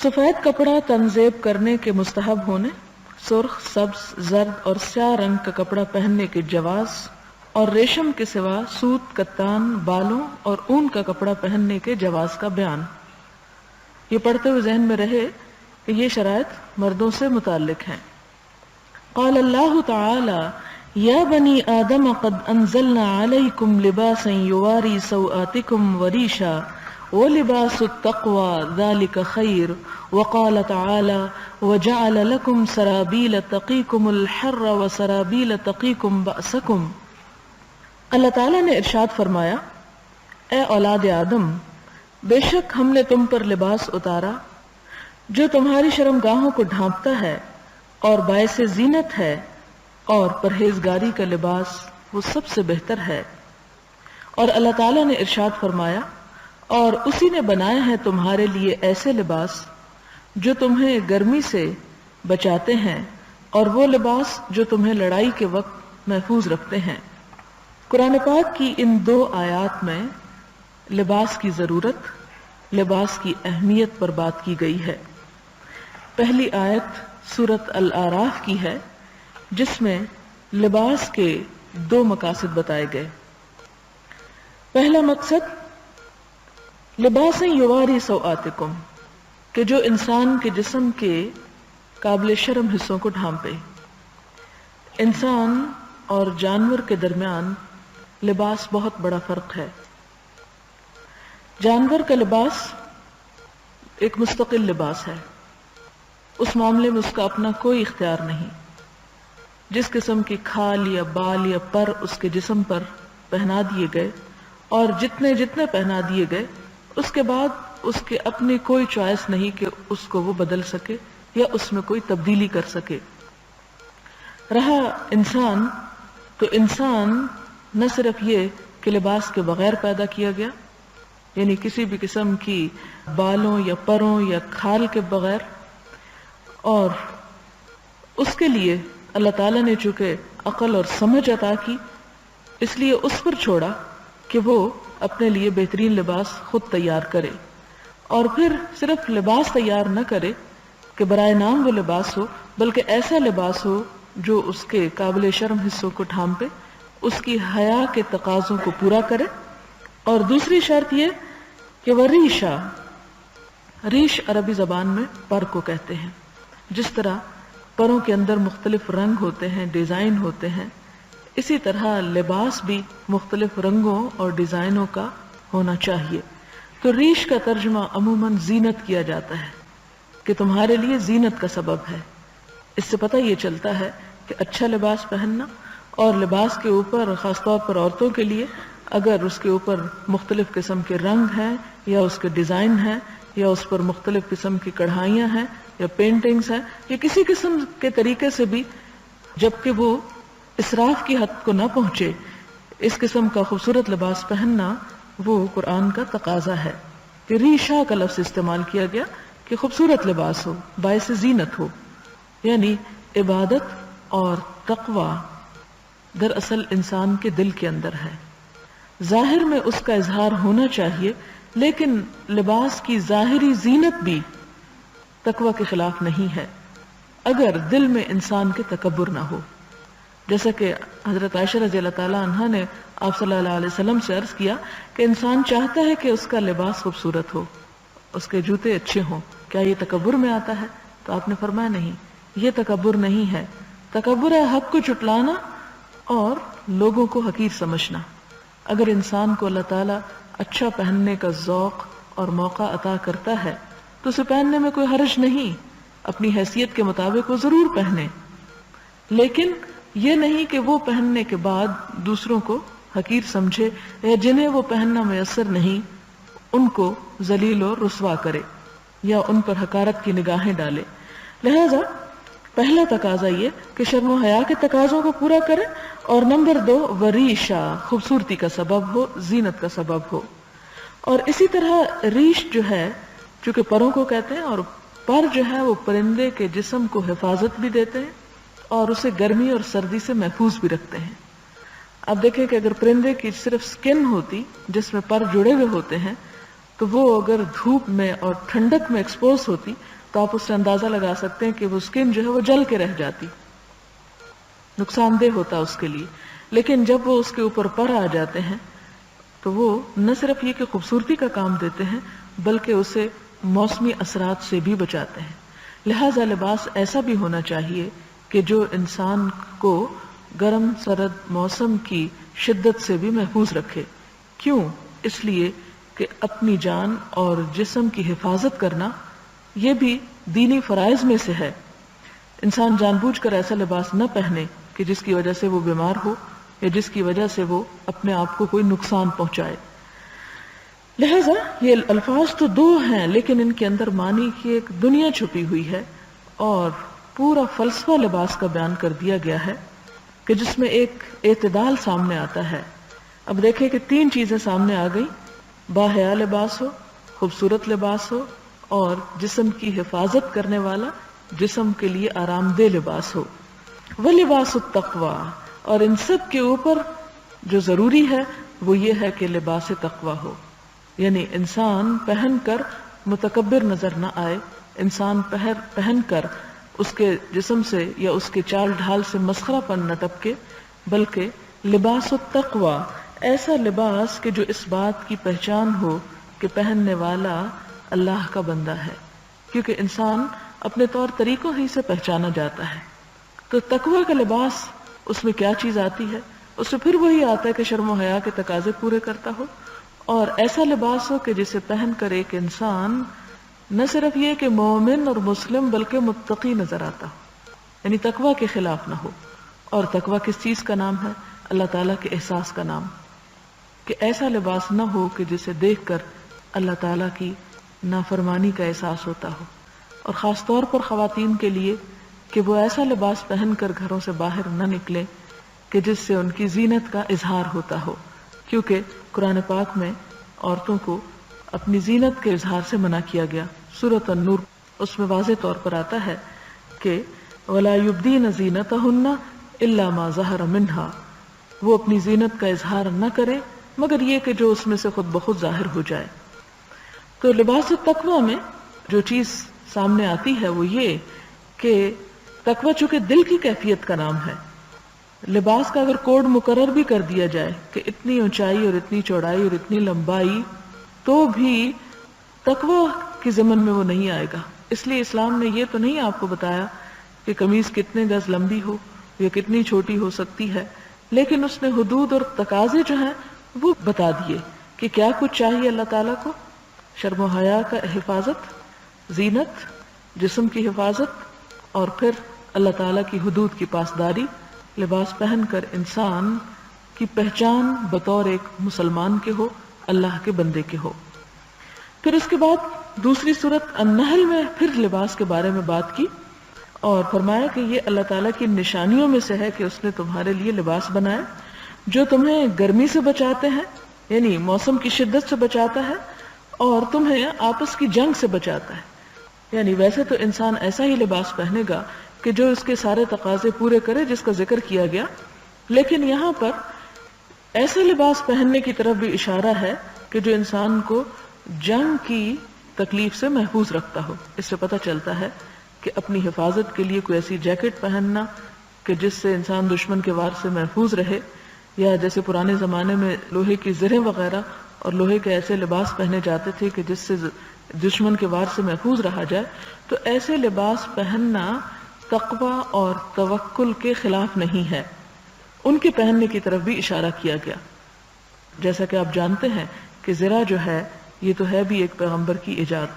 سفید کپڑا تنزیب کرنے کے مستحب ہونے، سرخ، سبز، زرد اور سیاہ رنگ کا کپڑا پہننے کے جواز، اور ریشم کے سوا سوت، کتان، بالوں اور اون کا کپڑا پہننے کے جواز کا بیان۔ یہ پڑھتے ہوئے ذہن میں رہے کہ یہ شرائط مردوں سے متعلق ہیں۔ قال اللہ تعالی یا بنی آدم قد انزلنا علیکم لباسا یواری سوآتکم وریشا ولباس التقوى ذلك خیر وقال تعالی وجعل لکم سرابیل تقیکم الحر وسرابیل تقیکم بأسکم۔ اللہ تعالیٰ نے ارشاد فرمایا، اے اولاد آدم، بے شک ہم نے تم پر لباس اتارا جو تمہاری شرمگاہوں کو ڈھانپتا ہے اور باعث زینت ہے، اور پرہیزگاری کا لباس وہ سب سے بہتر ہے۔ اور اللہ تعالیٰ نے ارشاد فرمایا، اور اسی نے بنایا ہے تمہارے لیے ایسے لباس جو تمہیں گرمی سے بچاتے ہیں، اور وہ لباس جو تمہیں لڑائی کے وقت محفوظ رکھتے ہیں۔ قرآن پاک کی ان دو آیات میں لباس کی ضرورت، لباس کی اہمیت پر بات کی گئی ہے۔ پہلی آیت سورۃ الاعراف کی ہے جس میں لباس کے دو مقاصد بتائے گئے۔ پہلا مقصد لباسا یواری سوآتکم، کہ جو انسان کے جسم کے قابل شرم حصوں کو ڈھانپے۔ انسان اور جانور کے درمیان لباس بہت بڑا فرق ہے۔ جانور کا لباس ایک مستقل لباس ہے، اس معاملے میں اس کا اپنا کوئی اختیار نہیں۔ جس قسم کی کھال یا بال یا پر اس کے جسم پر پہنا دیے گئے، اور جتنے پہنا دیے گئے، اس کے بعد اس کے اپنی کوئی چوائس نہیں کہ اس کو وہ بدل سکے یا اس میں کوئی تبدیلی کر سکے۔ رہا انسان، تو انسان نہ صرف یہ کہ لباس کے بغیر پیدا کیا گیا، یعنی کسی بھی قسم کی بالوں یا پروں یا کھال کے بغیر، اور اس کے لیے اللہ تعالیٰ نے چونکہ عقل اور سمجھ عطا کی، اس لیے اس پر چھوڑا کہ وہ اپنے لیے بہترین لباس خود تیار کرے، اور پھر صرف لباس تیار نہ کرے کہ برائے نام وہ لباس ہو، بلکہ ایسا لباس ہو جو اس کے قابل شرم حصوں کو ڈھانپے، اس کی حیا کے تقاضوں کو پورا کرے۔ اور دوسری شرط یہ کہ وریشا، ریش عربی زبان میں پر کو کہتے ہیں۔ جس طرح پروں کے اندر مختلف رنگ ہوتے ہیں، ڈیزائن ہوتے ہیں، اسی طرح لباس بھی مختلف رنگوں اور ڈیزائنوں کا ہونا چاہیے۔ تو ریش کا ترجمہ عموماً زینت کیا جاتا ہے کہ تمہارے لیے زینت کا سبب ہے۔ اس سے پتہ یہ چلتا ہے کہ اچھا لباس پہننا، اور لباس کے اوپر خاص طور پر عورتوں کے لیے اگر اس کے اوپر مختلف قسم کے رنگ ہیں یا اس کے ڈیزائن ہیں یا اس پر مختلف قسم کی کڑھائیاں ہیں یا پینٹنگز ہیں یا کسی قسم کے طریقے سے بھی، جبکہ وہ اسراف کی حد کو نہ پہنچے، اس قسم کا خوبصورت لباس پہننا وہ قرآن کا تقاضا ہے کہ ریشا کا لفظ استعمال کیا گیا کہ خوبصورت لباس ہو، باعث زینت ہو۔ یعنی عبادت اور تقوی دراصل انسان کے دل کے اندر ہے، ظاہر میں اس کا اظہار ہونا چاہیے، لیکن لباس کی ظاہری زینت بھی تقوی کے خلاف نہیں ہے اگر دل میں انسان کے تکبر نہ ہو۔ جیسا کہ حضرت عائشہ رضی اللہ تعالی عنہا نے آپ صلی اللہ علیہ وسلم سے عرض کیا کہ انسان چاہتا ہے کہ اس کا لباس خوبصورت ہو، اس کے جوتے اچھے ہوں، کیا یہ تکبر میں آتا ہے؟ تو آپ نے فرمایا نہیں، یہ تکبر نہیں ہے۔ تکبر ہے حق کو چٹلانا اور لوگوں کو حقیر سمجھنا۔ اگر انسان کو اللہ تعالیٰ اچھا پہننے کا ذوق اور موقع عطا کرتا ہے تو اسے پہننے میں کوئی حرج نہیں، اپنی حیثیت کے مطابق وہ ضرور پہنے، لیکن یہ نہیں کہ وہ پہننے کے بعد دوسروں کو حقیر سمجھے یا جنہیں وہ پہننا میسر نہیں ان کو ذلیل اور رسوا کرے یا ان پر حقارت کی نگاہیں ڈالے۔ لہذا پہلا تقاضا یہ کہ شرم و حیا کے تقاضوں کو پورا کرے، اور نمبر 2 وریشا، خوبصورتی کا سبب ہو، زینت کا سبب ہو۔ اور اسی طرح ریش جو ہے، چونکہ پروں کو کہتے ہیں، اور پر جو ہے وہ پرندے کے جسم کو حفاظت بھی دیتے ہیں اور اسے گرمی اور سردی سے محفوظ بھی رکھتے ہیں۔ اب دیکھیں کہ اگر پرندے کی صرف سکن ہوتی جس میں پر جڑے ہوئے ہوتے ہیں تو وہ اگر دھوپ میں اور ٹھنڈک میں ایکسپوز ہوتی تو آپ اس سے اندازہ لگا سکتے ہیں کہ وہ اسکن جو ہے وہ جل کے رہ جاتی، نقصان دہ ہوتا اس کے لیے. لیکن جب وہ اس کے اوپر پر آ جاتے ہیں تو وہ نہ صرف یہ کہ خوبصورتی کا کام دیتے ہیں بلکہ اسے موسمی اثرات سے بھی بچاتے ہیں. لہذا لباس ایسا بھی ہونا چاہیے کہ جو انسان کو گرم سرد موسم کی شدت سے بھی محفوظ رکھے. کیوں؟ اس لیے کہ اپنی جان اور جسم کی حفاظت کرنا یہ بھی دینی فرائض میں سے ہے. انسان جان بوجھ کر ایسا لباس نہ پہنے کہ جس کی وجہ سے وہ بیمار ہو یا جس کی وجہ سے وہ اپنے آپ کو کوئی نقصان پہنچائے. لہذا یہ الفاظ تو دو ہیں لیکن ان کے اندر معنی کی ایک دنیا چھپی ہوئی ہے اور پورا فلسفہ لباس کا بیان کر دیا گیا ہے کہ جس میں ایک اعتدال سامنے آتا ہے. اب دیکھیں کہ تین چیزیں سامنے آ گئی، باحیا لباس ہو، خوبصورت لباس ہو اور جسم کی حفاظت کرنے والا، جسم کے لیے آرام دہ لباس ہو. وَلِبَاسُ التَّقْوَىٰ، اور ان سب کے اوپر جو ضروری ہے وہ یہ ہے کہ لباس تقویٰ ہو، یعنی انسان پہن کر متکبر نظر نہ آئے، انسان پہن کر اس کے جسم سے یا اس کے چال ڈھال سے مسخرہ پن نہ ٹپکے، بلکہ لباس التقویٰ، ایسا لباس کہ جو اس بات کی پہچان ہو کہ پہننے والا اللہ کا بندہ ہے، کیونکہ انسان اپنے طور طریقوں ہی سے پہچانا جاتا ہے. تو تقوی کا لباس، اس میں کیا چیز آتی ہے؟ اس میں پھر وہی آتا ہے کہ شرم و حیا کے تقاضے پورے کرتا ہو اور ایسا لباس ہو کہ جسے پہن کر ایک انسان نہ صرف یہ کہ مومن اور مسلم بلکہ متقی نظر آتا ہو، یعنی تقوی کے خلاف نہ ہو. اور تقوی کس چیز کا نام ہے؟ اللہ تعالیٰ کے احساس کا نام، کہ ایسا لباس نہ ہو کہ جسے دیکھ کر اللہ تعالیٰ کی نافرمانی کا احساس ہوتا ہو. اور خاص طور پر خواتین کے لیے کہ وہ ایسا لباس پہن کر گھروں سے باہر نہ نکلے کہ جس سے ان کی زینت کا اظہار ہوتا ہو، کیونکہ قرآن پاک میں عورتوں کو اپنی زینت کے اظہار سے منع کیا گیا. سورۃ النور اس میں واضح طور پر آتا ہے کہ وَلَا يُبْدِينَ زِينَتَهُنَّ إِلَّا مَا ظَهَرَ مِنْهَا، وہ اپنی زینت کا اظہار نہ کریں مگر یہ کہ جو اس میں سے خود بخود ظاہر ہو جائے. تو لباس التقویٰ میں جو چیز سامنے آتی ہے وہ یہ کہ تقویٰ چونکہ دل کی کیفیت کا نام ہے، لباس کا اگر کوڈ مقرر بھی کر دیا جائے کہ اتنی اونچائی اور اتنی چوڑائی اور اتنی لمبائی، تو بھی تقویٰ کی ضمن میں وہ نہیں آئے گا. اس لیے اسلام نے یہ تو نہیں آپ کو بتایا کہ قمیض کتنے گز لمبی ہو یا کتنی چھوٹی ہو سکتی ہے، لیکن اس نے حدود اور تقاضے جو ہیں وہ بتا دیے کہ کیا کچھ چاہیے اللہ تعالیٰ کو. شرم و حیا کا حفاظت، زینت، جسم کی حفاظت اور پھر اللہ تعالیٰ کی حدود کی پاسداری. لباس پہن کر انسان کی پہچان بطور ایک مسلمان کے ہو، اللہ کے بندے کے ہو. پھر اس کے بعد دوسری سورت النحل میں پھر لباس کے بارے میں بات کی اور فرمایا کہ یہ اللہ تعالیٰ کی نشانیوں میں سے ہے کہ اس نے تمہارے لیے لباس بنایا جو تمہیں گرمی سے بچاتے ہیں، یعنی موسم کی شدت سے بچاتا ہے، اور تمہیں آپس کی جنگ سے بچاتا ہے. یعنی ویسے تو انسان ایسا ہی لباس پہنے گا کہ جو اس کے سارے تقاضے پورے کرے جس کا ذکر کیا گیا، لیکن یہاں پر ایسا لباس پہننے کی طرف بھی اشارہ ہے کہ جو انسان کو جنگ کی تکلیف سے محفوظ رکھتا ہو. اس سے پتہ چلتا ہے کہ اپنی حفاظت کے لیے کوئی ایسی جیکٹ پہننا کہ جس سے انسان دشمن کے وار سے محفوظ رہے، یا جیسے پرانے زمانے میں لوہے کی زرہیں وغیرہ اور لوہے کے ایسے لباس پہنے جاتے تھے کہ جس سے دشمن کے وار سے محفوظ رہا جائے، تو ایسے لباس پہننا تقوی اور توکل کے خلاف نہیں ہے. ان کے پہننے کی طرف بھی اشارہ کیا گیا. جیسا کہ آپ جانتے ہیں کہ زرہ جو ہے یہ تو ہے بھی ایک پیغمبر کی ایجاد.